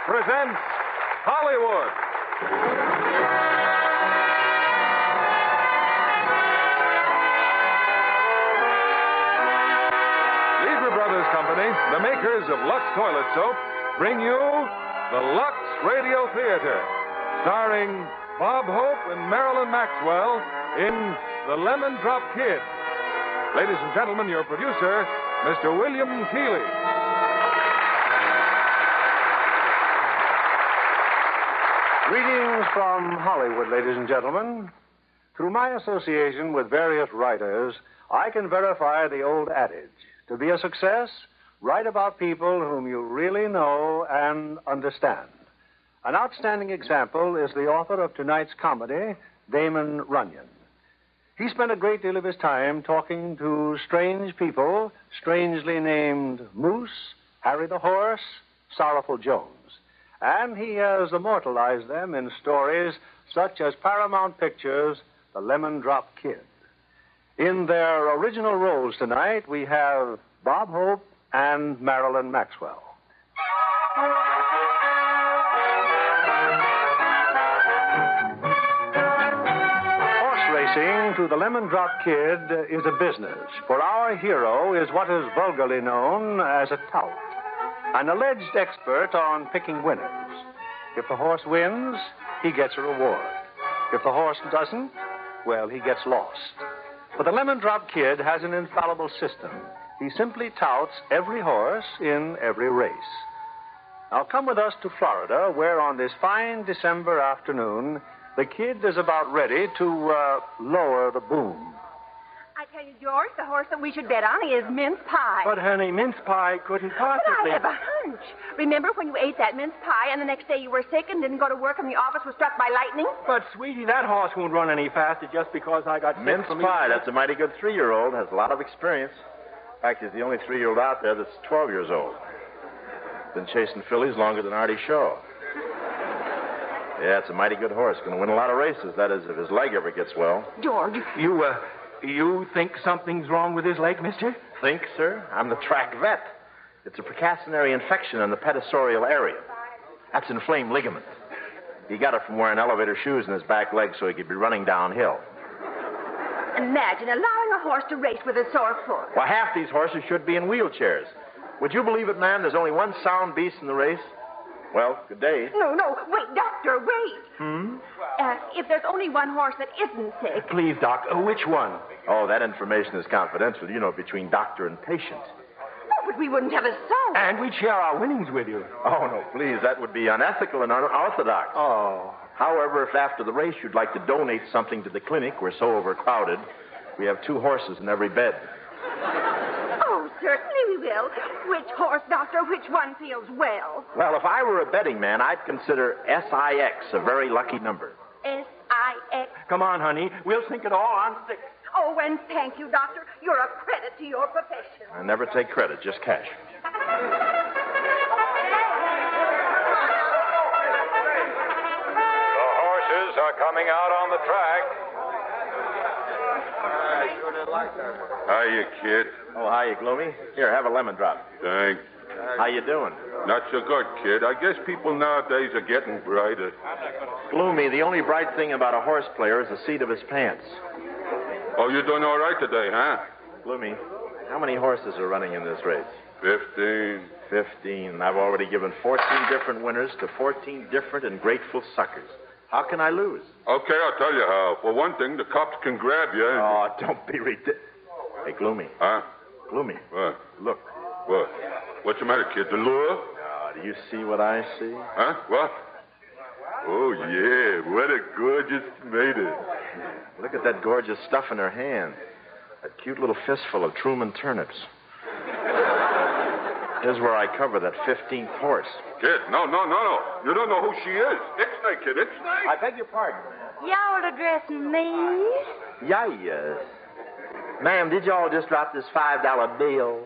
presents Hollywood. Lever Brothers Company, the makers of Lux Toilet Soap, bring you the Lux Radio Theater, starring Bob Hope and Marilyn Maxwell in The Lemon Drop Kid. Ladies and gentlemen, your producer, Mr. William Keighley. Greetings from Hollywood, ladies and gentlemen. Through my association with various writers, I can verify the old adage. To be a success, write about people whom you really know and understand. An outstanding example is the author of tonight's comedy, Damon Runyon. He spent a great deal of his time talking to strange people, strangely named Moose, Harry the Horse, Sorrowful Jones. And he has immortalized them in stories such as Paramount Pictures' The Lemon Drop Kid. In their original roles tonight, we have Bob Hope and Marilyn Maxwell. Horse racing to the Lemon Drop Kid is a business, for our hero is what is vulgarly known as a tout, an alleged expert on picking winners. If the horse wins, he gets a reward. If the horse doesn't, well, he gets lost. But the Lemon Drop Kid has an infallible system. He simply touts every horse in every race. Now come with us to Florida, where on this fine December afternoon, the kid is about ready to lower the boom. I tell you, George, the horse that we should bet on is mince pie. But, honey, mince pie couldn't possibly... But I have a hunch. Remember when you ate that mince pie and the next day you were sick and didn't go to work and the office was struck by lightning? But, sweetie, that horse won't run any faster just because I got sick. Mince pie, that's a mighty good 3-year-old. Has a lot of experience. In fact, he's the only 3-year-old out there that's 12 years old. Been chasing fillies longer than Artie Shaw. Yeah, it's a mighty good horse. Going to win a lot of races. That is, if his leg ever gets well. George. You think something's wrong with his leg, mister? Think, sir? I'm the track vet. It's a precautionary infection in the pedicerial area. That's inflamed ligament. He got it from wearing elevator shoes in his back leg so he could be running downhill. Imagine allowing a horse to race with a sore foot. Well, half these horses should be in wheelchairs. Would you believe it, ma'am? There's only one sound beast in the race. Well, good day. No, wait, doctor, wait. If there's only one horse that isn't sick... Please, Doc, which one? Oh, that information is confidential, between doctor and patient. No, but we wouldn't have a soul. And we'd share our winnings with you. Oh, no, please, that would be unethical and unorthodox. Oh. However, if after the race you'd like to donate something to the clinic, we're so overcrowded, we have 2 horses in every bed. Oh, certainly we will. Which horse, doctor? Which one feels well? Well, if I were a betting man, I'd consider SIX a very lucky number. SIX? Come on, honey. We'll sink it all on 6. Oh, and thank you, doctor. You're a credit to your profession. I never take credit, just cash. The horses are coming out on the track. Hiya, kid. Oh, hiya, Gloomy. Here, have a lemon drop. Thanks. How you doing? Not so good, kid. I guess people nowadays are getting brighter. Gloomy, the only bright thing about a horse player is the seat of his pants. Oh, you're doing all right today, huh? Gloomy, how many horses are running in this race? 15. 15. I've already given 14 different winners to 14 different and grateful suckers. How can I lose? Okay, I'll tell you how. For one thing, the cops can grab you. Oh, don't be ridiculous. Hey, Gloomy. Huh? Gloomy. What? Look. What? What's the matter, kid? The lure? Oh, do you see what I see? Huh? What? Oh, yeah. What a gorgeous tomato. Look at that gorgeous stuff in her hand. That cute little fistful of Truman turnips. Here's where I cover that 15th horse. Kid, no. You don't know who she is. Ixnay, kid, Ixnay. I beg your pardon. Y'all addressing me? Yes. Ma'am, did y'all just drop this $5 bill?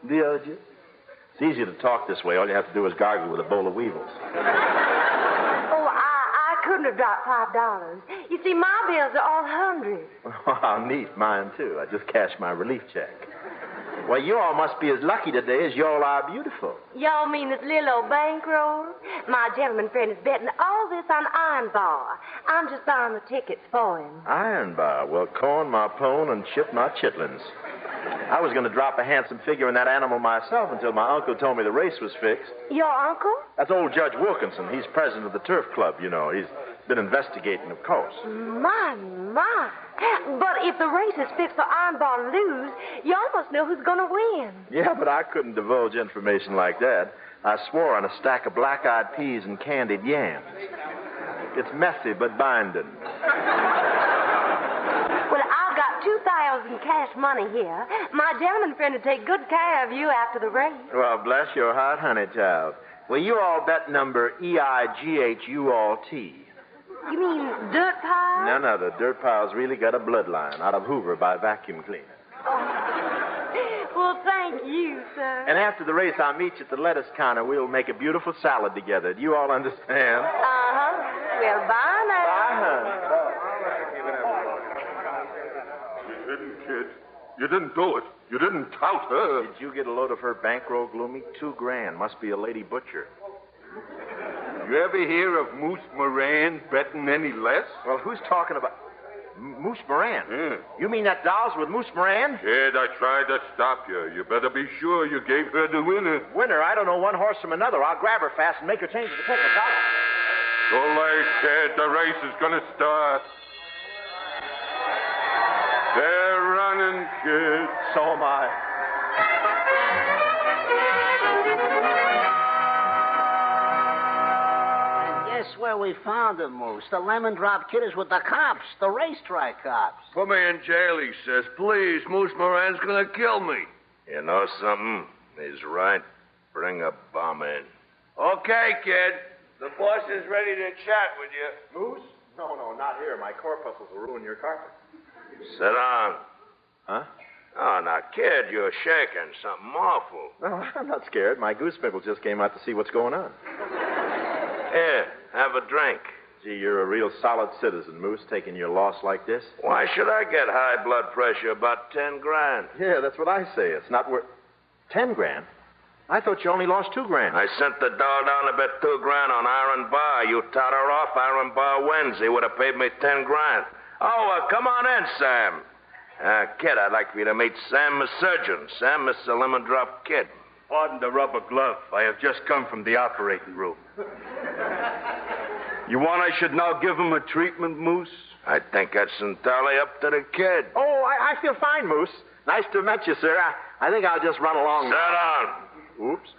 Did you? It's easy to talk this way. All you have to do is gargle with a bowl of weevils. Oh, I couldn't have dropped $5. You see, my bills are all 100. Oh, how neat. Mine, too. I just cashed my relief check. Well, you all must be as lucky today as you all are beautiful. Y'all mean this little old bankroll? My gentleman friend is betting all this on Iron Bar. I'm just buying the tickets for him. Iron Bar. Well, corn my pone and chip my chitlins. I was going to drop a handsome figure in that animal myself until my uncle told me the race was fixed. Your uncle? That's old Judge Wilkinson. He's president of the Turf Club, you know. He's been investigating, of course. My. But if the race is fixed for Iron Bar to lose, y'all must know who's going to win. Yeah, but I couldn't divulge information like that. I swore on a stack of black-eyed peas and candied yams. It's messy, but binding. Well, I've got 2,000 cash money here. My gentleman friend will take good care of you after the race. Well, bless your heart, honey child. Well, you all bet number EIGHUALT. You mean dirt pile? No, the dirt pile's really got a bloodline out of Hoover by vacuum cleaner. Oh. Well, thank you, sir. And after the race, I'll meet you at the lettuce counter. We'll make a beautiful salad together. Do you all understand? Uh-huh. Well, bye now. You didn't, kid. You didn't do it. You didn't tout her. Did you get a load of her bankroll, Gloomy? $2,000. Must be a lady butcher. You ever hear of Moose Moran betting any less? Well, who's talking about... Moose Moran? Yeah. You mean that doll's with Moose Moran? Kid, I tried to stop you. You better be sure you gave her the winner. Winner? I don't know one horse from another. I'll grab her fast and make her change the tickets. Too late, kid. The race is going to start. They're running, kid. So am I. Guess where we found him, Moose? The lemon drop kid is with the cops, the racetrack cops. Put me in jail, he says. Please, Moose Moran's gonna kill me. You know something? He's right. Bring a bomb in. Okay, kid. The boss is ready to chat with you. Moose? No, not here. My corpuscles will ruin your carpet. Sit down. Huh? Oh, now, kid, you're shaking. Something awful. No, I'm not scared. My goose pimples just came out to see what's going on. Here, have a drink. Gee, you're a real solid citizen, Moose, taking your loss like this. Why should I get high blood pressure? About $10,000. Yeah, that's what I say. It's not worth... $10,000? I thought you only lost $2,000. I sent the doll down to bet $2,000 on Iron Bar. You taught her off. Iron Bar wins. He would have paid me $10,000. Oh, come on in, Sam. Kid, I'd like for you to meet Sam, the surgeon. Sam, Mr. Lemon Drop Kid. Pardon the rubber glove. I have just come from the operating room. You want I should now give him a treatment, Moose? I think that's entirely up to the kid. Oh, I feel fine, Moose. Nice to have met you, sir. I think I'll just run along. Sit down. Oops.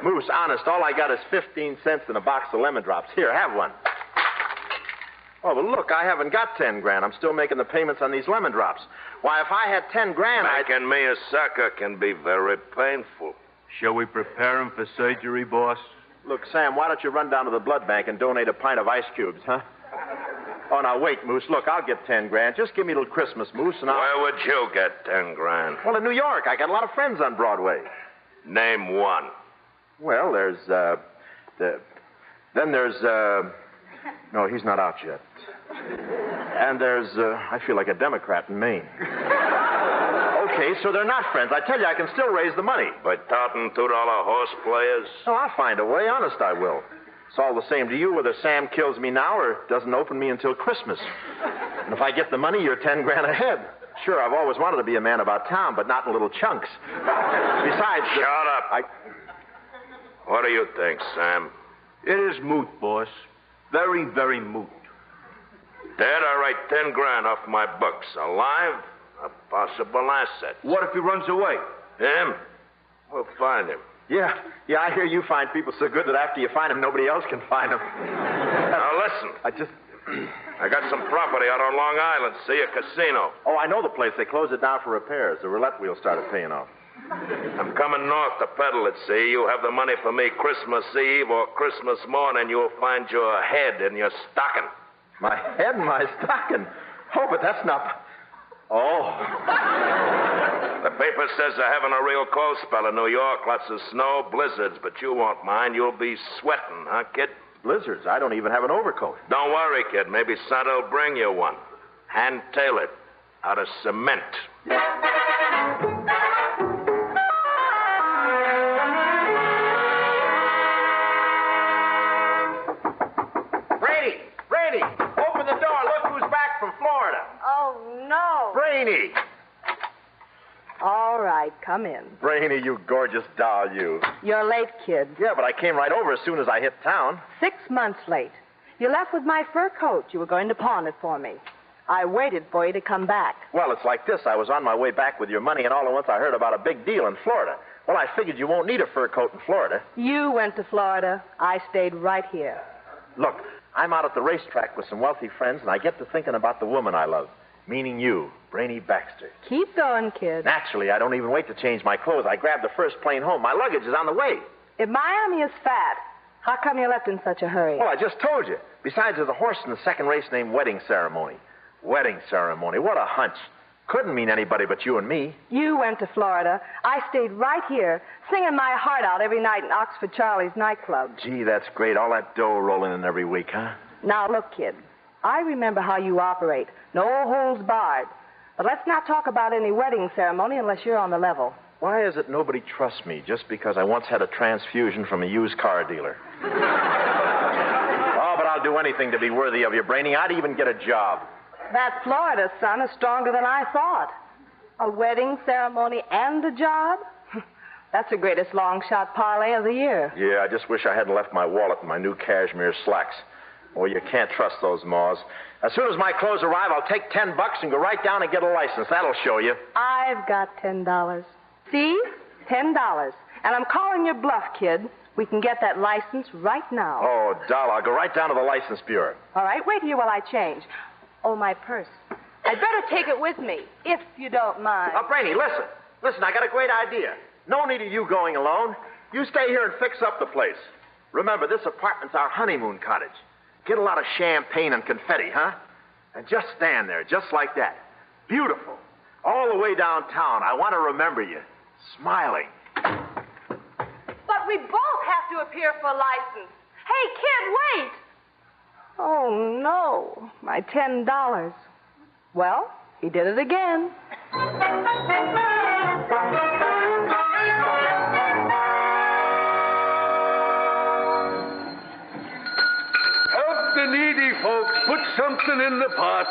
Moose, honest, all I got is 15 cents in a box of lemon drops. Here, have one. Oh, but look, I haven't got $10,000. I'm still making the payments on these lemon drops. Why, if I had $10,000, Making me a sucker can be very painful. Shall we prepare him for surgery, boss? Look, Sam, why don't you run down to the blood bank and donate a pint of ice cubes, huh? Oh, now, wait, Moose. Look, I'll get $10,000. Just give me a little Christmas, Moose, and I'll... Where would you get $10,000? Well, in New York. I got a lot of friends on Broadway. Name one. Well, there's, Then there's, No, he's not out yet. And there's, I feel like a Democrat in Maine. Okay, so they're not friends. I tell you, I can still raise the money. By touting $2 horse players? Oh, I'll find a way. Honest, I will. It's all the same to you whether Sam kills me now or doesn't open me until Christmas. And if I get the money, you're $10,000 ahead. Sure, I've always wanted to be a man about town, but not in little chunks. Besides... Shut up. What do you think, Sam? It is moot, boss. Very, very moot. Dead, I write $10,000 off my books. Alive, a possible asset. What if he runs away? Him? We'll find him. Yeah, I hear you find people so good that after you find them, nobody else can find them. Now, listen. I got some property out on Long Island. See, a casino. Oh, I know the place. They closed it down for repairs. The roulette wheel started paying off. I'm coming north to peddle it, see. You have the money for me Christmas Eve or Christmas morning. You'll find your head in your stocking. My head in my stocking? Oh, but that's not... Oh. The paper says they're having a real cold spell in New York. Lots of snow, blizzards, but you won't mind. You'll be sweating, huh, kid? Blizzards? I don't even have an overcoat. Don't worry, kid. Maybe Santa will bring you one. Hand-tailored, out of cement. Come in. Brainy, you gorgeous doll, you. You're late, kid. Yeah, but I came right over as soon as I hit town. 6 months late. You left with my fur coat. You were going to pawn it for me. I waited for you to come back. Well, it's like this. I was on my way back with your money, and all at once I heard about a big deal in Florida. Well, I figured you won't need a fur coat in Florida. You went to Florida. I stayed right here. Look, I'm out at the racetrack with some wealthy friends, and I get to thinking about the woman I love, meaning you, Brainy Baxter. Keep going, kid. Naturally, I don't even wait to change my clothes. I grab the first plane home. My luggage is on the way. If Miami is fat, how come you left in such a hurry? Well, I just told you. Besides, there's a horse in the second race named Wedding Ceremony. Wedding Ceremony. What a hunch. Couldn't mean anybody but you and me. You went to Florida. I stayed right here, singing my heart out every night in Oxford Charlie's nightclub. Gee, that's great. All that dough rolling in every week, huh? Now, look, kid. I remember how you operate. No holds barred. But let's not talk about any wedding ceremony unless you're on the level. Why is it nobody trusts me just because I once had a transfusion from a used car dealer? Oh, but I'll do anything to be worthy of you, Brainy. I'd even get a job. That Florida sun is stronger than I thought. A wedding ceremony and a job? That's the greatest long-shot parlay of the year. Yeah, I just wish I hadn't left my wallet and my new cashmere slacks. Oh, you can't trust those maws. As soon as my clothes arrive, I'll take $10 and go right down and get a license. That'll show you. I've got $10. See? $10. And I'm calling your bluff, kid. We can get that license right now. Oh, doll, I'll go right down to the license bureau. All right, wait here while I change. Oh, my purse. I'd better take it with me, if you don't mind. Now, Brainy, listen. Listen, I got a great idea. No need of you going alone. You stay here and fix up the place. Remember, this apartment's our honeymoon cottage. Get a lot of champagne and confetti, huh? And just stand there, just like that. Beautiful. All the way downtown. I want to remember you. Smiling. But we both have to appear for a license. Hey, kid, wait! Oh, no. My $10. Well, he did it again. Help the needy folks. Put something in the pot.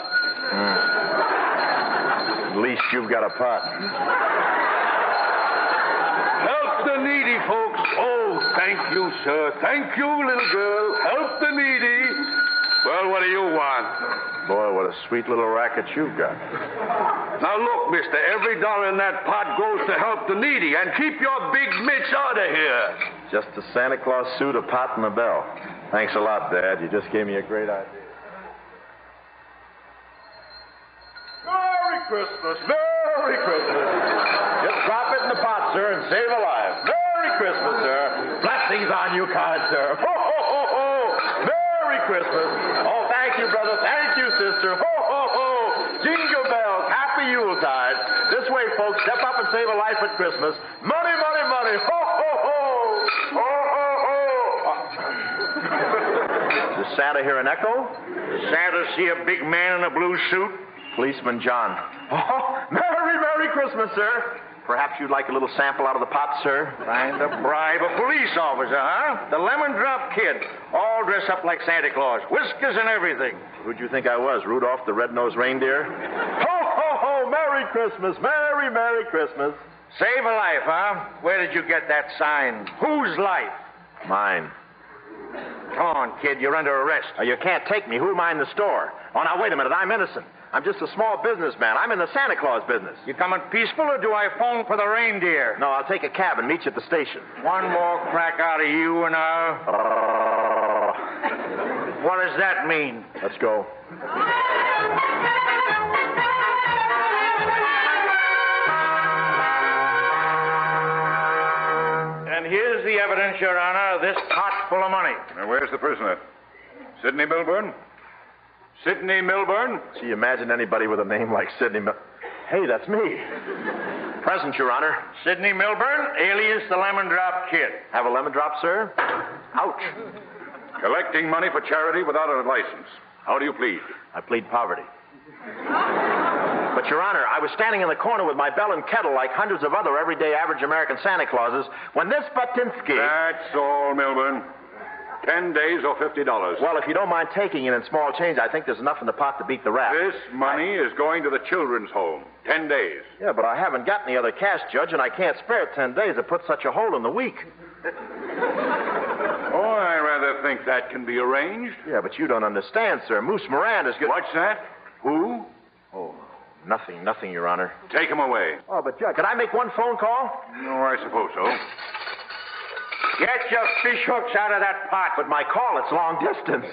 At least you've got a pot. Help the needy folks. Oh, thank you, sir. Thank you, little girl. Help the needy. Well, what do you want? Boy, what a sweet little racket you've got. Now, look, mister, every dollar in that pot goes to help the needy, and keep your big mitts out of here. Just a Santa Claus suit, a pot, and a bell. Thanks a lot, Dad. You just gave me a great idea. Merry Christmas. Merry Christmas. Just drop it in the pot, sir, and save a life. Merry Christmas, sir. Blessings on you, kind sir. Ho, ho, ho, ho. Merry Christmas. Oh, thank you, brother. Thank you, sister. Ho, ho, ho. Jingle bells. Happy Yuletide. This way, folks. Step up and save a life at Christmas. Money, money, money. Ho, ho, ho. Ho, ho, ho. Does Santa hear an echo? Santa see a big man in a blue suit? Policeman John. Oh, Merry, Merry Christmas, sir. Perhaps you'd like a little sample out of the pot, sir? Trying to bribe a police officer, huh? The lemon drop kid, all dressed up like Santa Claus, whiskers and everything. Who'd you think I was, Rudolph the red-nosed reindeer? Ho, ho, ho, Merry Christmas, Merry, Merry Christmas. Save a life, huh? Where did you get that sign? Whose life? Mine. Come on, kid, you're under arrest. Oh, you can't take me. Who am I in the store? Oh, now, wait a minute, I'm innocent. I'm just a small businessman. I'm in the Santa Claus business. You coming peaceful, or do I phone for the reindeer? No, I'll take a cab and meet you at the station. One more crack out of you and I'll... What does that mean? Let's go. And here's the evidence, Your Honor, this pot full of money. Now, where's the prisoner? Sidney Milburn? Sidney Milburn? Gee, imagine anybody with a name like Sidney Hey, that's me. Present, Your Honor. Sidney Milburn, alias the Lemon Drop Kid. Have a lemon drop, sir? Ouch. Collecting money for charity without a license. How do you plead? I plead poverty. But, Your Honor, I was standing in the corner with my bell and kettle like hundreds of other everyday average American Santa Clauses when this Batinsky... That's all, Milburn. 10 days or $50. Well, if you don't mind taking it in small change, I think there's enough in the pot to beat the rap. This money is going to the children's home. 10 days. Yeah, but I haven't got any other cash, Judge, and I can't spare 10 days to put such a hole in the week. Oh, I rather think that can be arranged. Yeah, but you don't understand, sir. Moose Moran is good. What's that? Who? Oh, nothing, Your Honor. Take him away. Oh, but Judge, could I make one phone call? No, I suppose so. Get your fish hooks out of that pot. But my call, it's long distance.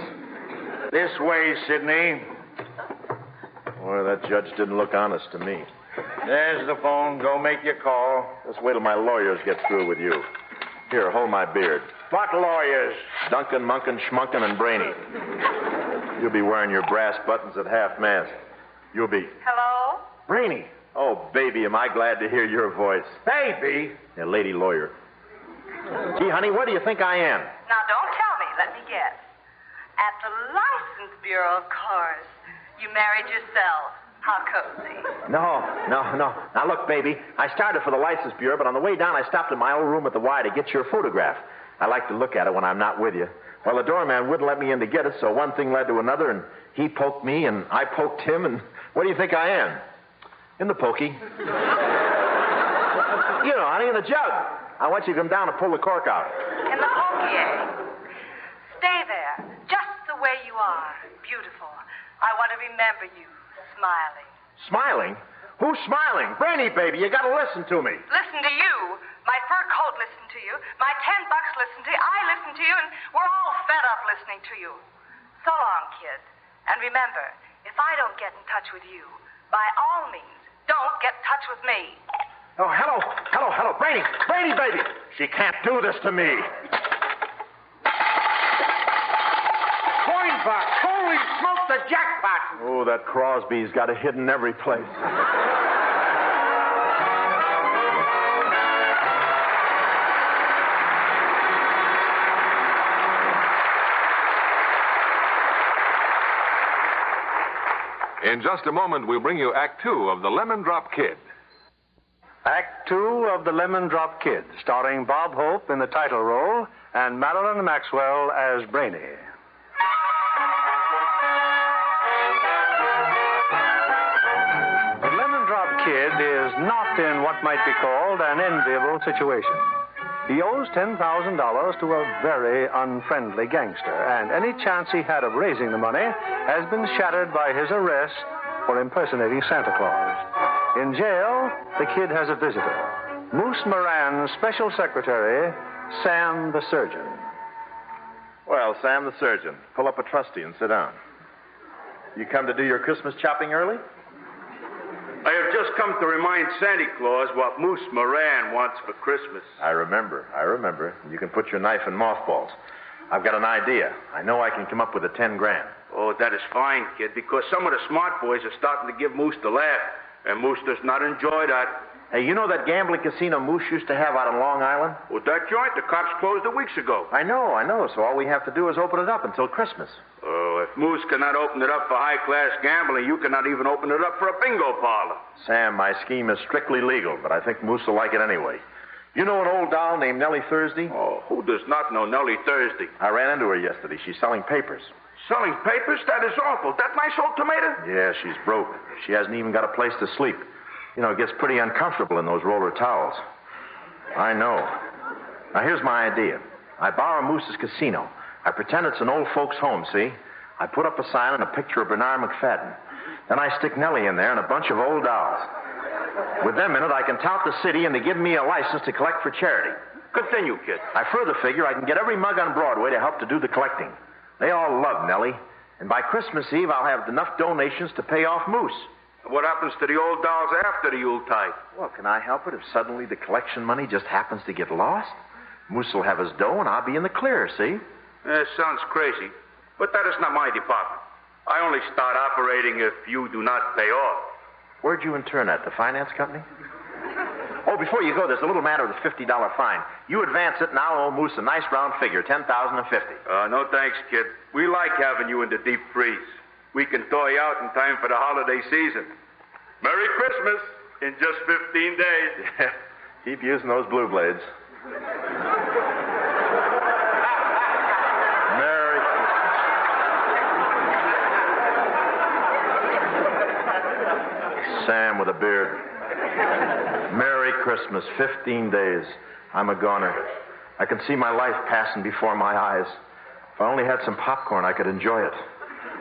This way, Sidney. Boy, that judge didn't look honest to me. There's the phone. Go make your call. Just wait till my lawyers get through with you. Here, hold my beard. What lawyers? Duncan, Munkin, Schmunkin, and Brainy. You'll be wearing your brass buttons at half-mast. You'll be... Hello? Brainy. Oh, baby, am I glad to hear your voice. Baby? Yeah, lady lawyer. Gee, honey, where do you think I am? Now, don't tell me. Let me guess. At the License Bureau, of course. You married yourself. How cozy. No. Now, look, baby, I started for the License Bureau, but on the way down, I stopped at my old room at the Y to get your photograph. I like to look at it when I'm not with you. Well, the doorman wouldn't let me in to get it, so one thing led to another, and he poked me, and I poked him, and where do you think I am? In the pokey. You know, honey, in the jug. I want you to come down and pull the cork out. In the pokey, eh? Stay there, just the way you are. Beautiful. I want to remember you, smiling. Smiling? Who's smiling? Brainy, baby, you gotta listen to me. Listen to you. My fur coat listened to you. My $10 listened to you. I listened to you, and we're all fed up listening to you. So long, kid. And remember, if I don't get in touch with you, by all means, don't get in touch with me. Oh, hello. Brainy, baby. She can't do this to me. Coin box. Holy smoke, the jackpot. Oh, that Crosby's got it hidden every place. In just a moment, we'll bring you Act Two of The Lemon Drop Kid. Act Two of The Lemon Drop Kid, starring Bob Hope in the title role and Marilyn Maxwell as Brainy. The Lemon Drop Kid is not in what might be called an enviable situation. He owes $10,000 to a very unfriendly gangster, and any chance he had of raising the money has been shattered by his arrest for impersonating Santa Claus. In jail, the kid has a visitor, Moose Moran's special secretary, Sam the Surgeon. Well, Sam the Surgeon, pull up a trustee and sit down. You come to do your Christmas shopping early? I have just come to remind Santa Claus what Moose Moran wants for Christmas. I remember. You can put your knife in mothballs. I've got an idea. I know I can come up with $10,000. Oh, that is fine, kid, because some of the smart boys are starting to give Moose the laugh, and Moose does not enjoy that. Hey, you know that gambling casino Moose used to have out on Long Island? Well, that joint, the cops closed it weeks ago. I know. So all we have to do is open it up until Christmas. Oh, if Moose cannot open it up for high-class gambling, you cannot even open it up for a bingo parlor. Sam, my scheme is strictly legal, but I think Moose will like it anyway. You know an old doll named Nellie Thursday? Oh, who does not know Nellie Thursday? I ran into her yesterday. She's selling papers. Selling papers? That is awful. That nice old tomato? Yeah, she's broke. She hasn't even got a place to sleep. You know, it gets pretty uncomfortable in those roller towels. I know. Now, here's my idea. I borrow Moose's casino. I pretend it's an old folks' home, see? I put up a sign and a picture of Bernard McFadden. Then I stick Nellie in there and a bunch of old dolls. With them in it, I can tout the city and they give me a license to collect for charity. Continue, kid. I further figure I can get every mug on Broadway to help to do the collecting. They all love Nellie. And by Christmas Eve, I'll have enough donations to pay off Moose. What happens to the old dolls after the Yuletide? Well, can I help it if suddenly the collection money just happens to get lost? Moose will have his dough and I'll be in the clear, see? Sounds crazy, but that is not my department. I only start operating if you do not pay off. Where'd you intern at, the finance company? Oh, before you go, there's a little matter of the $50 fine. You advance it, and I'll owe Moose a nice round figure, $10,050. No thanks, kid. We like having you in the deep freeze. We can thaw you out in time for the holiday season. Merry Christmas in just 15 days. Yeah, keep using those blue blades. beard. Merry Christmas. 15 days. I'm a goner. I can see my life passing before my eyes. If I only had some popcorn, I could enjoy it.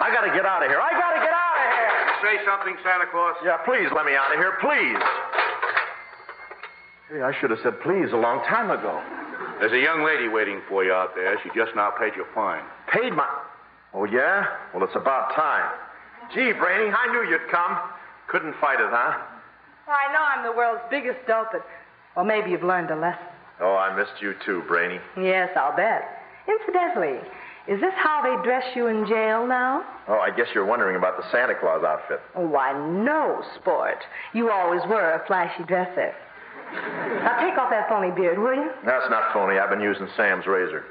I got to get out of here. Say something, Santa Claus. Yeah, please let me out of here, please. Hey, I should have said please a long time ago. There's a young lady waiting for you out there. She just now paid your fine. Paid my... Oh, yeah? Well, it's about time. Gee, Brainy, I knew you'd come. Couldn't fight it, huh? I know I'm the world's biggest dope, but... Well, maybe you've learned a lesson. Oh, I missed you too, Brainy. Yes, I'll bet. Incidentally, is this how they dress you in jail now? Oh, I guess you're wondering about the Santa Claus outfit. Oh, why, no, sport. You always were a flashy dresser. Now, take off that phony beard, will you? That's not phony. I've been using Sam's razor.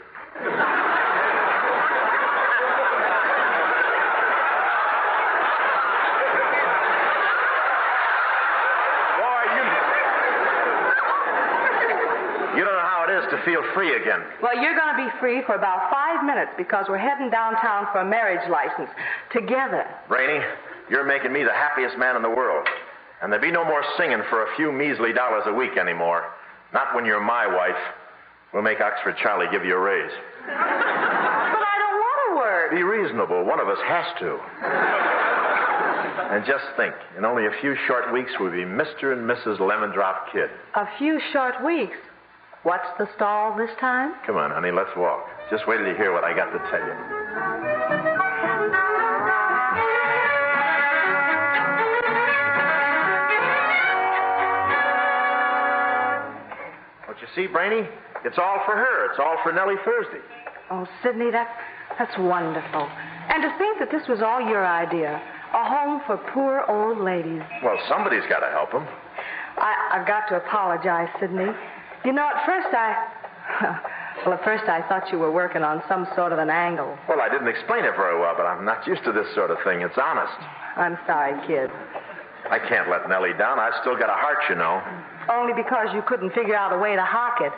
You don't know how it is to feel free again. Well, you're going to be free for about 5 minutes because we're heading downtown for a marriage license. Together. Brainy, you're making me the happiest man in the world. And there'll be no more singing for a few measly dollars a week anymore. Not when you're my wife. We'll make Oxford Charlie give you a raise. But I don't want to work. Be reasonable. One of us has to. And just think, in only a few short weeks, we'll be Mr. and Mrs. Lemon Drop Kid. A few short weeks? What's the stall this time? Come on, honey, let's walk. Just wait till you hear what I got to tell you. What you see, Brainy? It's all for her. It's all for Nellie Thursday. Oh, Sidney, that's wonderful. And to think that this was all your idea. A home for poor old ladies. Well, somebody's got to help them. I've got to apologize, Sidney. You know, at first I thought you were working on some sort of an angle. Well, I didn't explain it very well, but I'm not used to this sort of thing. It's honest. I'm sorry, kid. I can't let Nellie down. I've still got a heart, you know. Only because you couldn't figure out a way to hock it.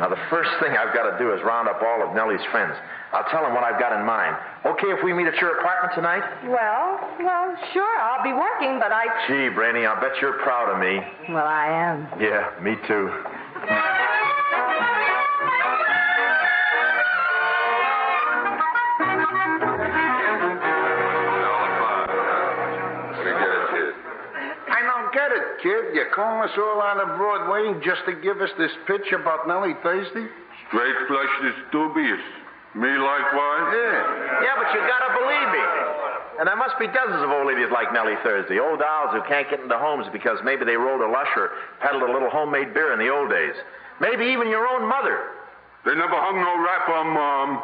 Now, the first thing I've got to do is round up all of Nellie's friends. I'll tell them what I've got in mind. Okay if we meet at your apartment tonight? Well, sure, I'll be working, but Gee, Brainy, I'll bet you're proud of me. Well, I am. Yeah, me too. I don't get it, kid. You calling us all out of Broadway just to give us this pitch about Nellie Thursday? Straight flush is dubious. Me likewise? Yeah, but you gotta believe me. And there must be dozens of old ladies like Nellie Thursday, old dolls who can't get into homes because maybe they rolled a lush or peddled a little homemade beer in the old days. Maybe even your own mother. They never hung no rap on Mom.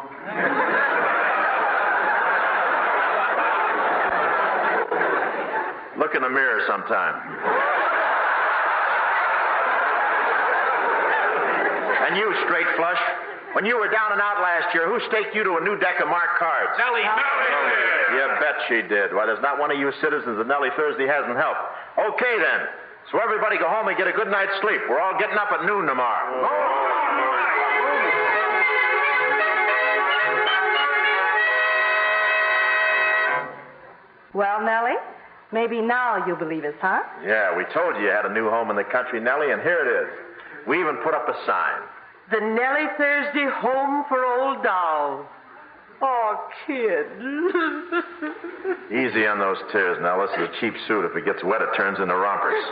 Look in the mirror sometime. And you, straight flush, when you were down and out last year, who staked you to a new deck of marked cards? Nellie Thursday. You bet she did. Why, there's not one of you citizens that Nellie Thursday hasn't helped. Okay, then. So everybody go home and get a good night's sleep. We're all getting up at noon tomorrow. Well, Nellie, maybe now you'll believe us, huh? Yeah, we told you had a new home in the country, Nellie, and here it is. We even put up a sign. The Nellie Thursday Home for Old Dolls. Oh, kid. Easy on those tears, Nell. This is a cheap suit. If it gets wet, it turns into rompers.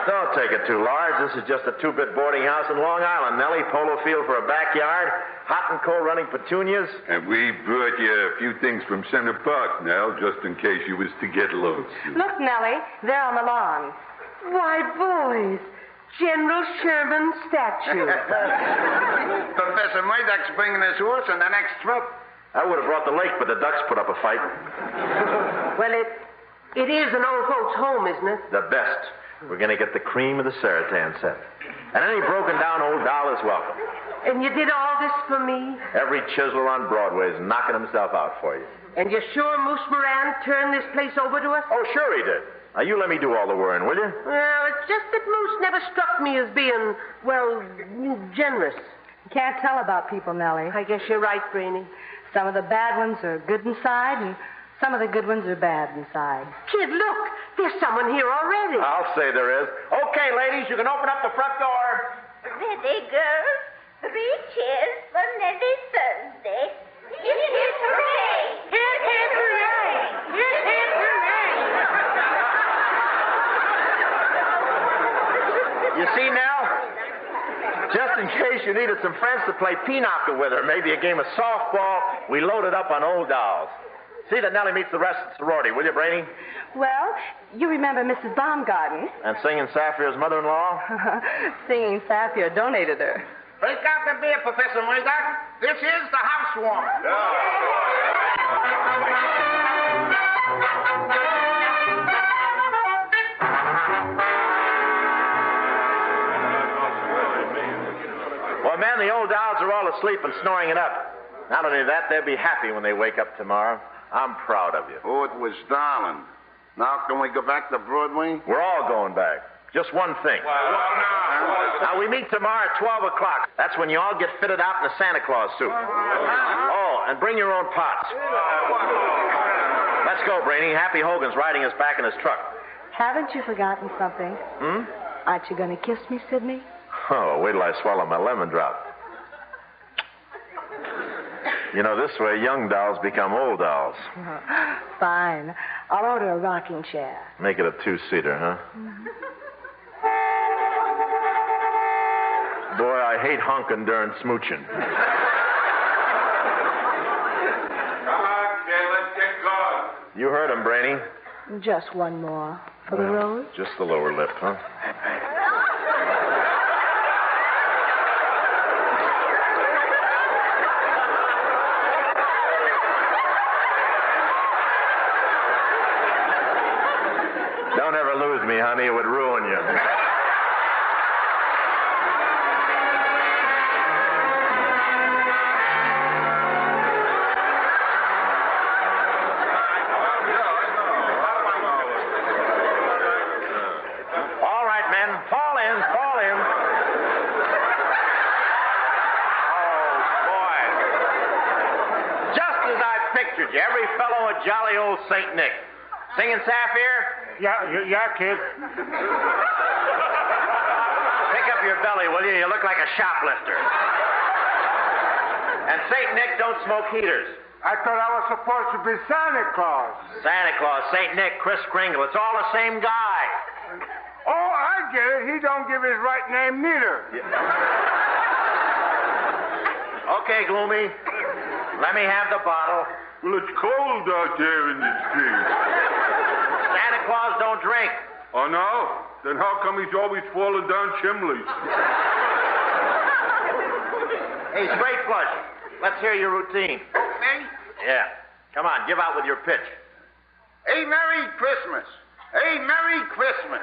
Don't take it too large. This is just a two-bit boarding house in Long Island, Nellie. Polo field for a backyard, hot and cold running petunias. And we brought you a few things from Center Park, Nell, just in case you was to get lost. Look, Nellie, they're on the lawn. Why, boys, General Sherman's statue. Professor Murdoch's bringing his horse on the next trip. I would have brought the lake, but the ducks put up a fight. Well, it is an old folks' home, isn't it? The best. We're going to get the cream of the Saratan set. And any broken-down old doll is welcome. And you did all this for me? Every chiseler on Broadway is knocking himself out for you. And you're sure Moose Moran turned this place over to us? Oh, sure he did. Now, you let me do all the worrying, will you? Well, it's just that Moose never struck me as being, well, generous. You can't tell about people, Nellie. I guess you're right, Brainy. Some of the bad ones are good inside, and Some of the good ones are bad inside. Kid, look. There's someone here already. I'll say there is. Okay, ladies, you can open up the front door. Ready, girls? 3 cheers for Nelly Thursday. Hip, hip, hooray! Hip, hip, hooray! Hip, hip, hooray! You see now? Just in case you needed some friends to play pinochle with or maybe a game of softball, we loaded up on old dolls. See that Nellie meets the rest of the sorority, will you, Brainy? Well, you remember Mrs. Baumgarten. And Singing Sapphire's mother-in-law? Singing Sapphire donated her. Break out the beer, Professor Murdoch. This is the housewarming. Well, man, the old dolls are all asleep and snoring it up. Not only that, they'll be happy when they wake up tomorrow. I'm proud of you. Oh, it was darling. Now can we go back to Broadway? We're all going back. Just one thing. Now, we meet tomorrow at 12 o'clock. That's when you all get fitted out in a Santa Claus suit. Oh, and bring your own pots. Let's go, Brainy. Happy Hogan's riding us back in his truck. Haven't you forgotten something? Aren't you going to kiss me, Sidney? Oh, wait till I swallow my lemon drop. You know, this way young dolls become old dolls. Fine. I'll order a rocking chair. Make it a 2-seater, huh? Boy, I hate honking during smooching. Come on, kid, let's get going. You heard him, Brainy. Just one more. For the rose? Just the lower lip, huh? Don't ever lose me, honey. It would ruin you. All right, men. Fall in. Oh, boy. Just as I pictured you. Every fellow a jolly old St. Nick. Singing Sapphire? Yeah, kid. Pick up your belly, will you? You look like a shoplifter. And St. Nick don't smoke heaters. I thought I was supposed to be Santa Claus. Santa Claus, St. Nick, Kris Kringle. It's all the same guy. Oh, I get it. He don't give his right name neither. Okay, Gloomy. Let me have the bottle. Well, it's cold out there in the street. Santa Claus don't drink. Oh, no? Then how come he's always falling down chimneys? Hey, Straight Flush, let's hear your routine. Me? Yeah. Come on, give out with your pitch. Hey, Merry Christmas. Hey, Merry Christmas.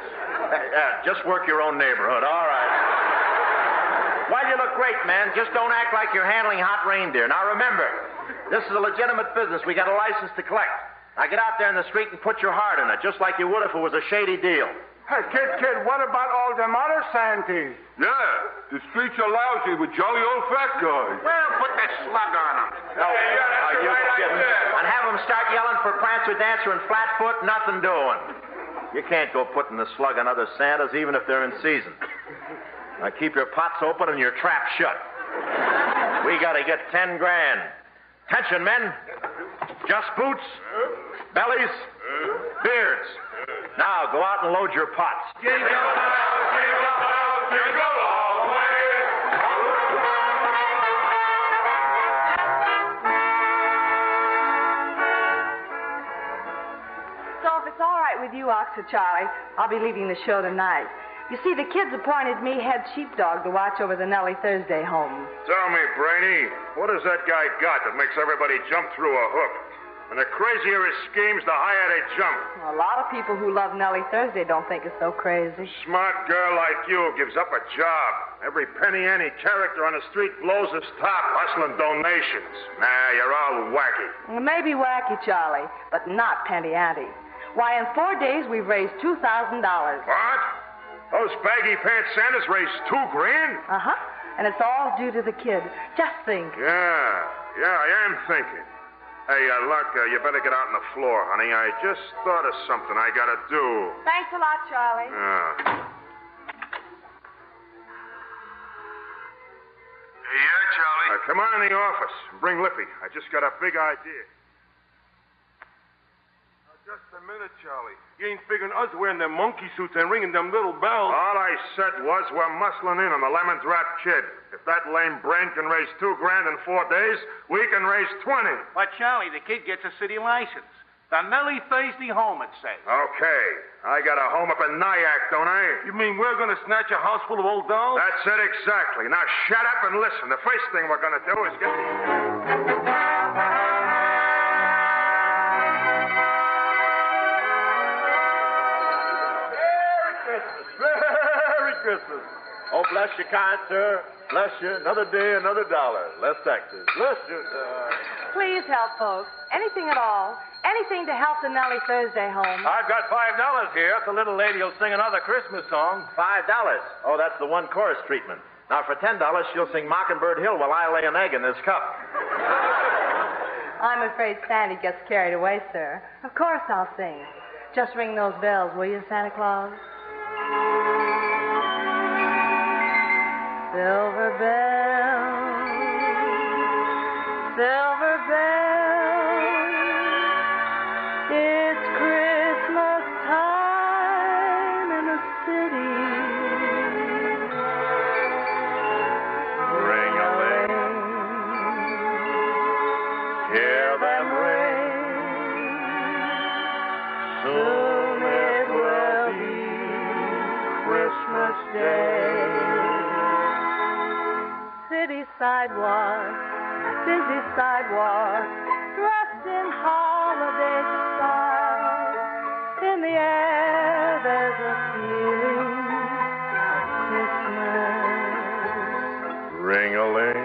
Yeah, just work your own neighborhood, all right. Well, you look great, man. Just don't act like you're handling hot reindeer. Now, remember, this is a legitimate business. We got a license to collect. Now, get out there in the street and put your heart in it, just like you would if it was a shady deal. Hey, kid, what about all them other Santies? Yeah, the streets are lousy with jolly old fat guys. Well, put that slug on him. No, you kidding? And have them start yelling for Prancer, Dancer, and Flatfoot, nothing doing. You can't go putting the slug on other Santas, even if they're in season. Now, keep your pots open and your trap shut. We got to get 10 grand. Attention, men. Just boots, bellies, beards. Now, go out and load your pots. Jingle all the way. So if it's all right with you, Oxford Charlie, I'll be leaving the show tonight. You see, the kids appointed me head sheepdog to watch over the Nellie Thursday home. Tell me, Brainy, what has that guy got that makes everybody jump through a hoop? And the crazier his schemes, the higher they jump. A lot of people who love Nellie Thursday don't think it's so crazy. Smart girl like you gives up a job. Every penny any character on the street blows his top, hustling donations. Nah, you're all wacky. Well, maybe wacky, Charlie, but not penny ante. Why, in 4 days, we've raised $2,000. What? Those baggy pants Santas raised $2 grand? Uh-huh. And it's all due to the kid. Just think. Yeah, I am thinking. Hey, Luck, you better get out on the floor, honey. I just thought of something I gotta do. Thanks a lot, Charlie. Yeah, Charlie? Come on in the office. Bring Lippy. I just got a big idea. Just a minute, Charlie. You ain't figuring us wearing them monkey suits and ringing them little bells. All I said was we're muscling in on the Lemon Drop Kid. If that lame brain can raise $2,000 in 4 days, we can raise 20. But, Charlie, the kid gets a city license. The Nellie Thursday home, it says. Okay. I got a home up in Nyack, don't I? You mean we're going to snatch a house full of old dolls? That's it exactly. Now shut up and listen. The first thing we're going to do is get Merry Christmas. Oh, bless you, kind sir. Bless you. Another day, another dollar. Less taxes. Bless you. Please help, folks. Anything at all. Anything to help the Nellie Thursday home. I've got $5 here. The little lady will sing another Christmas song. $5? Oh, that's the one chorus treatment. Now, for $10, she'll sing Mockingbird Hill while I lay an egg in this cup. I'm afraid Sandy gets carried away, sir. Of course I'll sing. Just ring those bells, will you, Santa Claus? Silver bells, silver bells, it's Christmas time in the city. Ring-a-ling, hear them ring. Soon it will be Christmas Day. City sidewalk, busy sidewalk, dressed in holiday style. In the air, there's a feeling of Christmas. Ring-a-ling.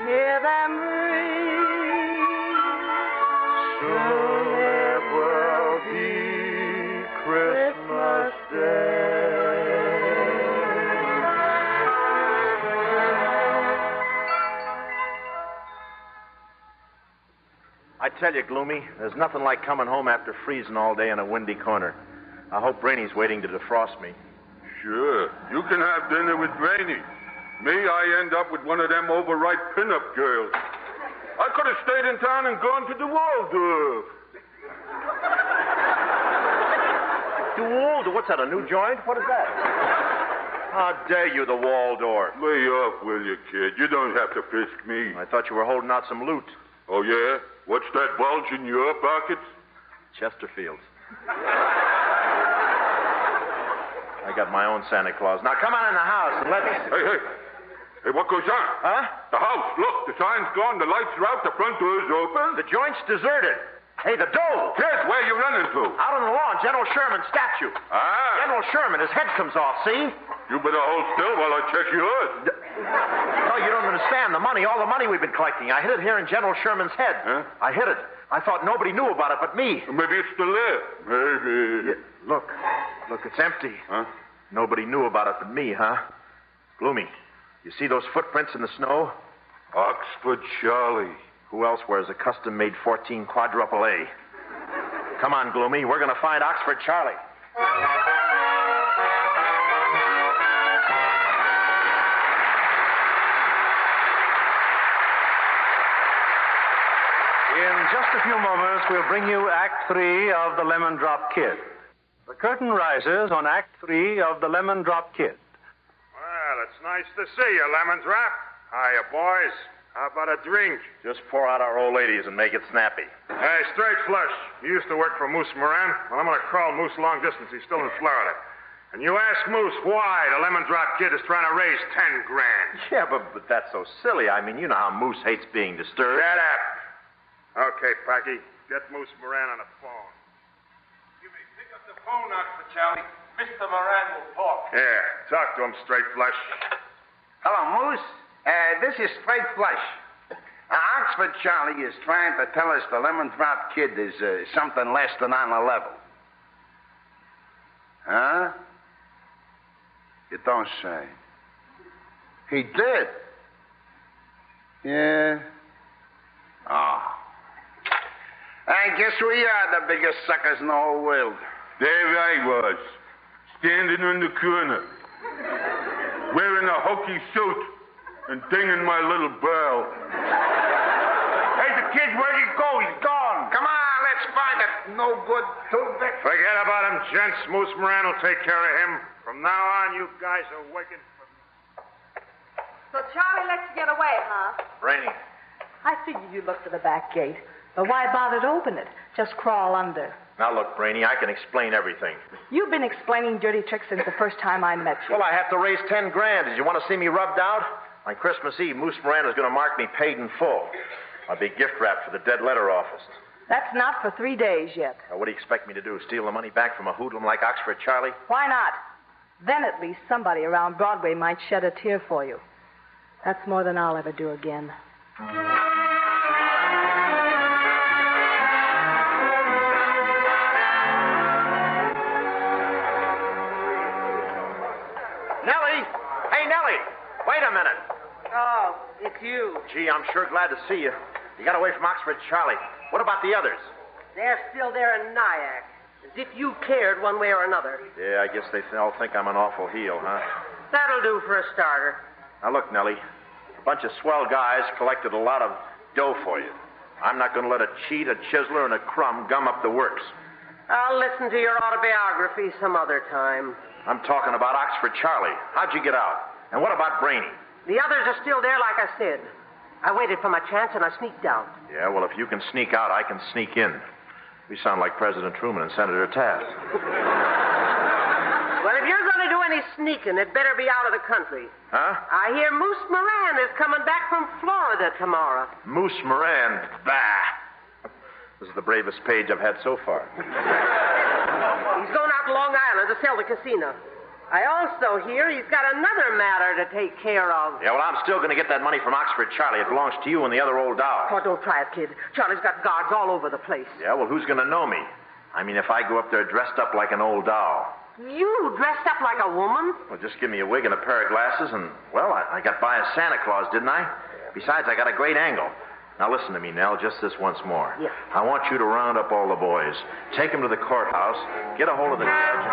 Hear them ring. Soon it will be Christmas Day. I tell you, Gloomy, there's nothing like coming home after freezing all day in a windy corner. I hope Brainy's waiting to defrost me. Sure. You can have dinner with Brainy. Me, I end up with one of them overripe pinup girls. I could have stayed in town and gone to the Waldorf. Waldorf? What's that, a new joint? What is that? How dare you, the Waldorf? Lay off, will you, kid? You don't have to fisk me. I thought you were holding out some loot. Oh, yeah? What's that bulge in your pockets? Chesterfields. I got my own Santa Claus. Now, come on in the house and let me... Hey, what goes on? Huh? The house. Look, the sign's gone, the lights are out, the front door's open. The joint's deserted. Hey, the dough. Kid, where you running to? Out on the lawn, General Sherman's statue. Ah. General Sherman, his head comes off, see? You better hold still while I check yours. No, you don't understand. The money, all the money we've been collecting. I hid it here in General Sherman's head. Huh? I hid it. I thought nobody knew about it but me. Maybe it's still there. Maybe. Yeah, look, it's empty. Huh? Nobody knew about it but me, huh? Gloomy, you see those footprints in the snow? Oxford Charlie. Who else wears a custom-made 14 quadruple A? Come on, Gloomy. We're going to find Oxford Charlie. In just a few moments, we'll bring you Act 3 of The Lemon Drop Kid. The curtain rises on Act 3 of The Lemon Drop Kid. Well, it's nice to see you, Lemon Drop. Hiya, boys. How about a drink? Just pour out our old ladies and make it snappy. Hey, straight flush. You used to work for Moose Moran. Well, I'm going to call Moose long distance. He's still in Florida. And you ask Moose why the Lemon Drop Kid is trying to raise $10,000. Yeah, but that's so silly. I mean, you know how Moose hates being disturbed. Shut up. Okay, Packy. Get Moose Moran on the phone. You may pick up the phone, Oxford Charlie. Mr. Moran will talk. Yeah, talk to him, straight flush. Hello, Moose. This is Straight Flush. Oxford Charlie is trying to tell us the Lemon Drop Kid is something less than on the level. Huh? You don't say. He did? Yeah. I guess we are the biggest suckers in the whole world. There I was, standing in the corner, wearing a hokey suit and dinging my little bell. Hey, the kid, where'd he go? He's gone. Come on, let's find it. No good toothpick. Forget about him, gents. Moose Moran will take care of him. From now on, you guys are working for me. So Charlie lets you get away, huh? Brainy. I figured you looked for the back gate. But why bother to open it? Just crawl under. Now, look, Brainy, I can explain everything. You've been explaining dirty tricks since the first time I met you. Well, I have to raise 10 grand. Did you want to see me rubbed out? On Christmas Eve, Moose Moran is going to mark me paid in full. A big gift wrap for the dead letter office. That's not for 3 days yet. Now, what do you expect me to do? Steal the money back from a hoodlum like Oxford Charlie? Why not? Then at least somebody around Broadway might shed a tear for you. That's more than I'll ever do again. Nellie! Hey, Nellie! Wait a minute. Oh, it's you. Gee, I'm sure glad to see you. You got away from Oxford Charlie. What about the others? They're still there in Nyack. As if you cared one way or another. Yeah, I guess they all think I'm an awful heel, huh? That'll do for a starter. Now, look, Nellie. A bunch of swell guys collected a lot of dough for you. I'm not going to let a cheat, a chiseler, and a crumb gum up the works. I'll listen to your autobiography some other time. I'm talking about Oxford Charlie. How'd you get out? And what about Brainy? The others are still there, like I said. I waited for my chance, and I sneaked out. Yeah, well, if you can sneak out, I can sneak in. We sound like President Truman and Senator Taft. Well, if you're going to do any sneaking, it better be out of the country. Huh? I hear Moose Moran is coming back from Florida tomorrow. Moose Moran? Bah! This is the bravest page I've had so far. He's going out to Long Island to sell the casino. I also hear he's got another matter to take care of. Yeah, well, I'm still going to get that money from Oxford Charlie. It belongs to you and the other old doll. Oh, don't try it, kid. Charlie's got guards all over the place. Yeah, well, who's going to know me? I mean, if I go up there dressed up like an old doll. You dressed up like a woman? Well, just give me a wig and a pair of glasses, and, well, I got by as Santa Claus, didn't I? Besides, I got a great angle. Now, listen to me, Nell, just this once more. Yeah. I want you to round up all the boys, take them to the courthouse, get a hold of the judge,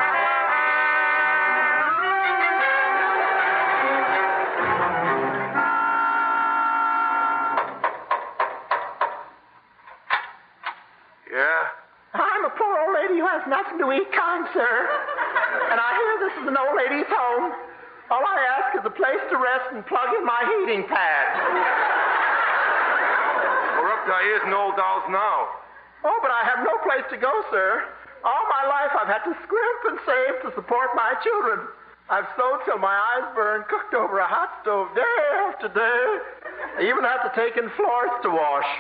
I'm a poor old lady who has nothing to eat, kind sir. And I hear this is an old lady's home. All I ask is a place to rest and plug in my heating pad. We're up to our ears in old dolls now. Oh, but I have no place to go, sir. All my life I've had to scrimp and save to support my children. I've sewed till my eyes burn, cooked over a hot stove day after day. I even have to take in floors to wash.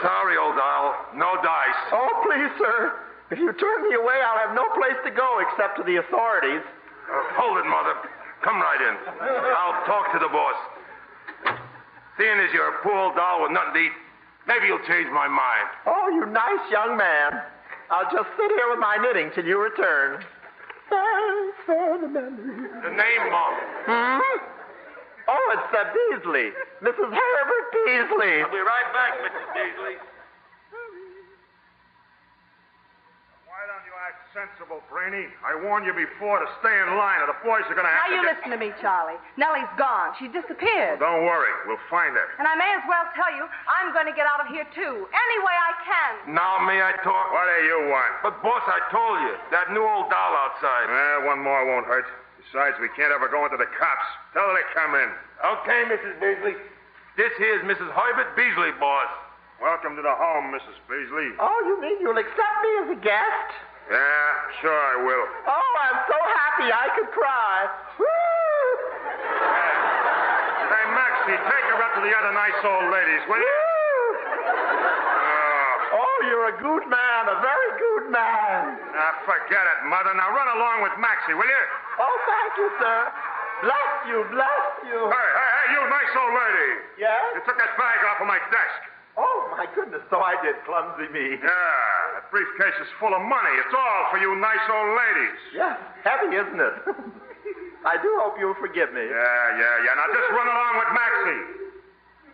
Sorry, old doll. No dice. Oh, please, sir. If you turn me away, I'll have no place to go except to the authorities. Hold it, Mother. Come right in. I'll talk to the boss. Seeing as you're a poor old doll with nothing to eat, maybe you'll change my mind. Oh, you nice young man. I'll just sit here with my knitting till you return. Thanks for the memory. The name, Mom. Oh, it's Beasley. Mrs. Herbert Beasley. I'll be right back, Mrs. Beasley. Why don't you act sensible, Brainy? I warned you before to stay in line or the boys are going to have Now you listen to me, Charlie. Nellie's gone. She's disappeared. Don't worry. We'll find her. And I may as well tell you, I'm going to get out of here, too. Any way I can. Now may I talk? What do you want? But, boss, I told you. That new old doll outside. One more won't hurt. Besides, we can't ever go into the cops. Tell her to come in. Okay, Mrs. Beasley. This here's Mrs. Herbert Beasley, boss. Welcome to the home, Mrs. Beasley. Oh, you mean you'll accept me as a guest? Yeah, sure I will. Oh, I'm so happy I could cry. Woo! Hey, Maxie, take her up to the other nice old ladies, will you? Oh, you're a good man, a very good man. Forget it, Mother. Now run along with Maxie, will you? Oh, thank you, sir. Bless you, bless you. Hey, you nice old lady. Yes? You took that bag off of my desk. Oh, my goodness, so I did, clumsy me. Yeah, that briefcase is full of money. It's all for you nice old ladies. Yes, heavy, isn't it? I do hope you'll forgive me. Yeah. Now just run along with Maxie.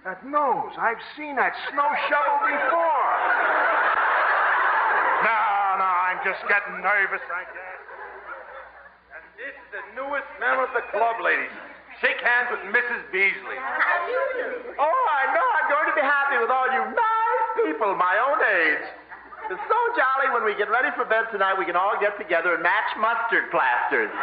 That nose, I've seen that snow shovel before. No, I'm just getting nervous, I guess. And this is the newest member of the club, ladies. Shake hands with Mrs. Beasley. Oh, I know I'm going to be happy with all you nice people my own age. It's so jolly when we get ready for bed tonight, we can all get together and match mustard plasters.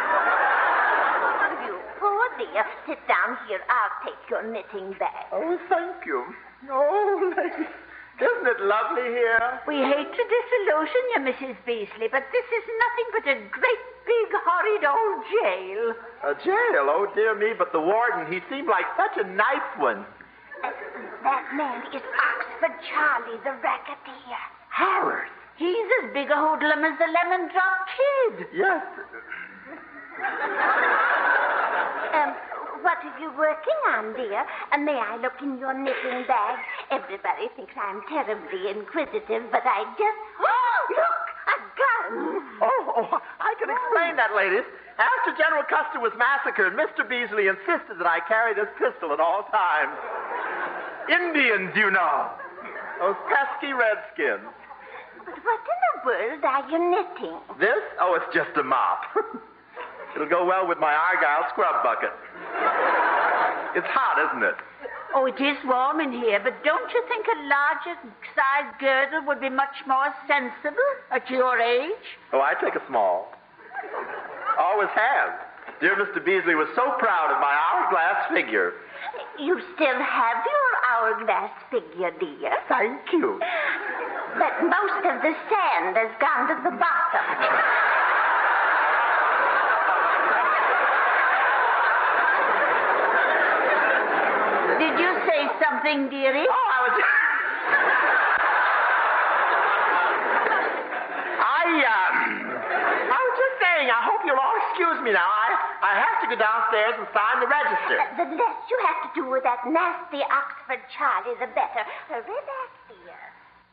You poor dear. Sit down here. I'll take your knitting bag. Oh, thank you. Oh, ladies, isn't it lovely here? We hate to disillusion you, Mrs. Beasley, but this is nothing but a great big horrid old jail. A jail? Oh, dear me, but the warden, he seemed like such a nice one. That man is Oxford Charlie, the racketeer. Howard. He's as big a hoodlum as the Lemon Drop Kid. Yes. What are you working on, dear? May I look in your knitting bag? Everybody thinks I'm terribly inquisitive, but I just... Oh, look! A gun! Oh, I can explain that, ladies. After General Custer was massacred, Mr. Beasley insisted that I carry this pistol at all times. Indians, you know. Those pesky redskins. But what in the world are you knitting? This? Oh, it's just a mop. It'll go well with my Argyle scrub bucket. It's hot, isn't it? Oh, it is warm in here, but don't you think a larger size girdle would be much more sensible at your age? Oh, I take a small. Always have. Dear Mr. Beasley was so proud of my hourglass figure. You still have your hourglass figure, dear? Thank you. But most of the sand has gone to the bottom. Did you say something, dearie? Oh, I was just saying, I hope you'll all excuse me now. I have to go downstairs and sign the register. The less you have to do with that nasty Oxford Charlie, the better. Hurry back, dear.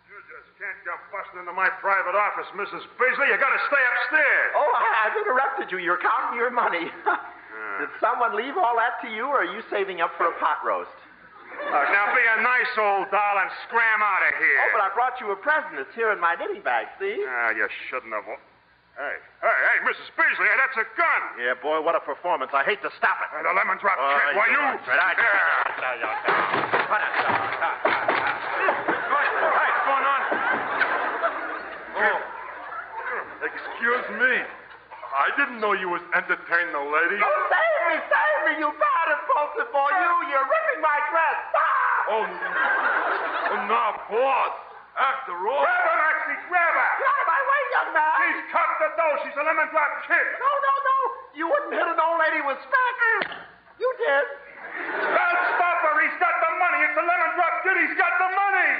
You just can't come busting into my private office, Mrs. Beasley. You gotta stay upstairs. Oh, I've interrupted you. You're counting your money. Did someone leave all that to you, or are you saving up for a pot roast? Look, now be a nice old doll and scram out of here. Oh, but I brought you a present. It's here in my knitting bag, see? You shouldn't have. Hey, Mrs. Beasley, that's a gun. Yeah, boy, what a performance. I hate to stop it. The lemon drop kid, why you? What's going on? Oh, excuse me. I didn't know you was entertaining a lady. Oh, save me, you bad impulsive boy. You're ripping my dress. Stop! Oh, no, boss. After all... Grab her, Maxie, grab her! Get out of my way, young man! She's cut the dough. She's a lemon drop kid. No. You wouldn't hit an old lady with smack. You did. Don't stop her. He's got the money. It's a lemon drop kid. He's got the money.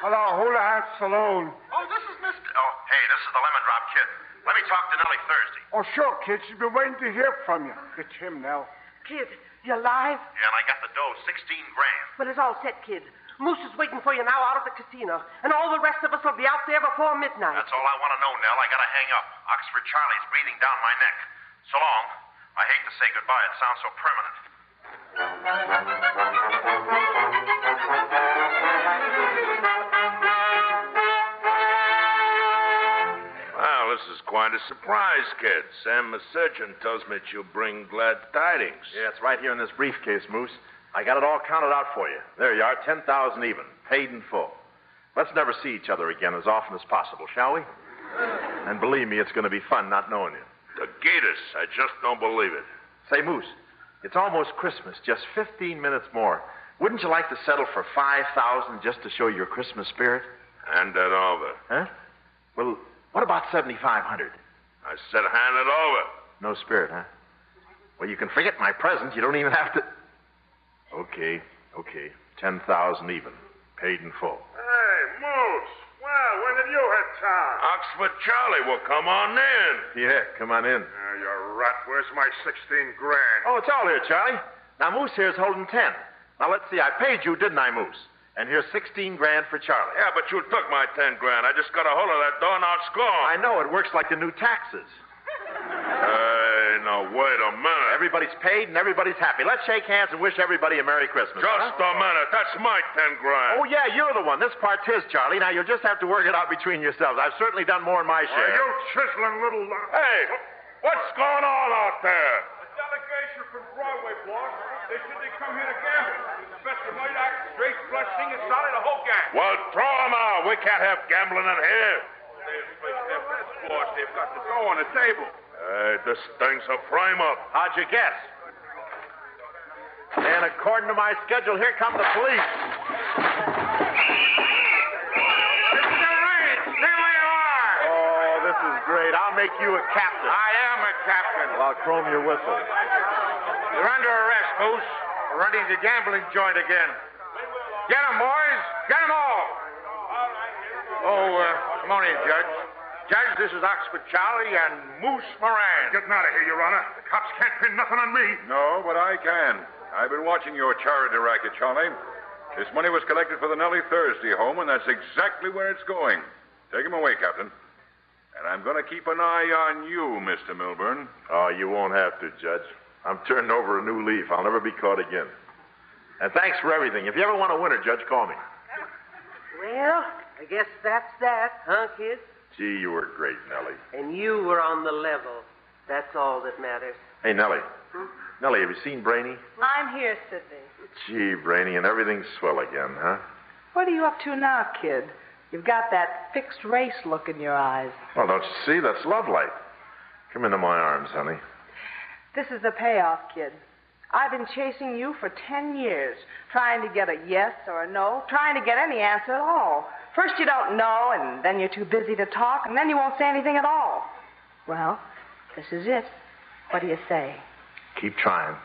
Hello, Hula Hat Saloon. Oh, this is Mr. Oh, hey, this is the Lemon Drop Kid. Let me talk to Nellie Thursday. Oh, sure, kid. She's been waiting to hear from you. It's him, Nell. Kid, you alive? Yeah, and I got the dough, $16,000. Well, it's all set, kid. Moose is waiting for you now out of the casino, and all the rest of us will be out there before midnight. That's all I want to know, Nell. I gotta hang up. Oxford Charlie's breathing down my neck. So long. I hate to say goodbye. It sounds so permanent. Well, this is quite a surprise, kid. Sam, the surgeon, tells me that you'll bring glad tidings. Yeah, it's right here in this briefcase, Moose. I got it all counted out for you. There you are, 10,000 even, paid in full. Let's never see each other again as often as possible, shall we? And believe me, it's going to be fun not knowing you. The Gators, I just don't believe it. Say, Moose, it's almost Christmas, just 15 minutes more. Wouldn't you like to settle for 5,000 just to show your Christmas spirit? Hand that over. Huh? Well, what about 7,500? I said hand it over. No spirit, huh? Well, you can forget my present. You don't even have to... Okay. 10,000 even. Paid in full. Hey, Moose. Well, when did you hit town? Oxford Charlie will come on in. Yeah, come on in. You rat. Where's my $16,000? Oh, it's all here, Charlie. Now, Moose here's holding 10. Now, let's see. I paid you, didn't I, Moose? And here's $16,000 for Charlie. Yeah, but you took my $10,000. I just got a hold of that door, now it's gone. I know. It works like the new taxes. Now, wait a minute. Everybody's paid and everybody's happy. Let's shake hands and wish everybody a Merry Christmas. Just a minute. That's my 10 grand. Oh, yeah, you're the one. This part's his, Charlie. Now, you'll just have to work it out between yourselves. I've certainly done more than my share. You chiseling little... Hey, what's going on out there? A delegation from Broadway, boss. They said they come here to gamble. Special night act, straight, flush, singing, solid, the whole gang. Well, throw them out. We can't have gambling in here. Boss, they've got the dough on the table. This thing's a frame-up. How'd you guess? And according to my schedule, here come the police. Oh, this is great. I'll make you a captain. I am a captain. Well, I'll chrome your whistle. You're under arrest, Moose. We're running the gambling joint again. Get 'em, boys. Get 'em all. Come on in, Judge. Judge, this is Oxford Charlie and Moose Moran. Getting out of here, Your Honor. The cops can't pin nothing on me. No, but I can. I've been watching your charity racket, Charlie. This money was collected for the Nellie Thursday home, and that's exactly where it's going. Take him away, Captain. And I'm going to keep an eye on you, Mr. Milburn. Oh, you won't have to, Judge. I'm turning over a new leaf. I'll never be caught again. And thanks for everything. If you ever want a winner, Judge, call me. Well, I guess that's that, huh, kid? Gee, you were great, Nellie. And you were on the level. That's all that matters. Hey, Nellie. Nellie, have you seen Brainy? I'm here, Sidney. Gee, Brainy, and everything's swell again, huh? What are you up to now, kid? You've got that fixed race look in your eyes. Well, don't you see? That's love light. Come into my arms, honey. This is the payoff, kid. I've been chasing you for 10 years, trying to get a yes or a no, trying to get any answer at all. First you don't know, and then you're too busy to talk, and then you won't say anything at all. Well, this is it. What do you say? Keep trying.